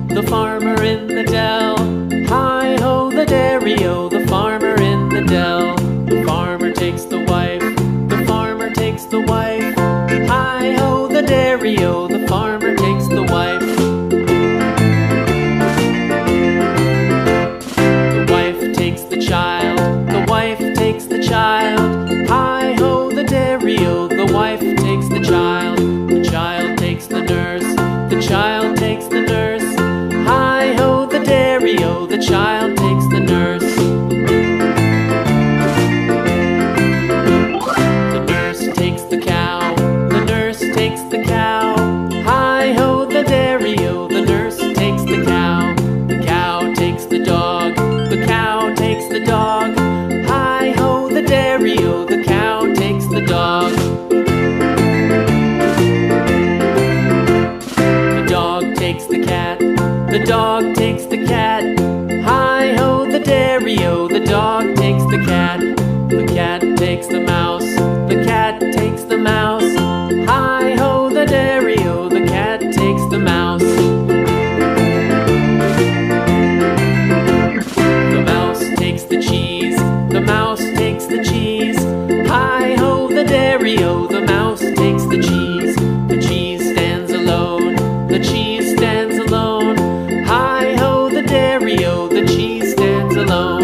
The farmer in the dell. Hi-ho, the dairy-o, the farmer in the dell. The farmer takes the wife, the farmer takes the wife. Hi-ho, the dairy-o, the farmer takes the wife. The wife takes the child, the wife takes the child. Hi-ho, the dairy-o, the wife takes the child. The child takes the nurse, the child takes the nurse. Hi-ho, the dairy-o, the child takes the nurse. The nurse takes the cow, the nurse takes the cow. Hi-ho, the dairy-o, the nurse takes the cow. The cow takes the dog, the cow takes the dog. Hi-ho, the dairy-o, the cow takes the dog. The dog takes the cat, the dog takes the cat. Hi-ho, the dairy-o, the dog takes the cat. The cat takes the mouse, the cat takes the mouse. Hi-ho, the dairy-o, the cat takes the mouse. The mouse takes the cheese, the mouse takes the cheese. Hi-ho, the dairy-o, the mouse takes the cheese. The cheese stands alone, the cheese stands alone. Hi-ho, the dairy-o, the cheese stands alone.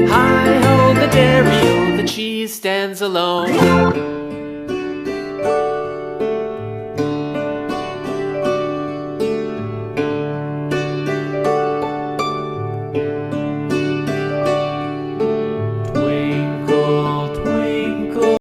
Hi-ho, the dairy-o, the cheese stands alone.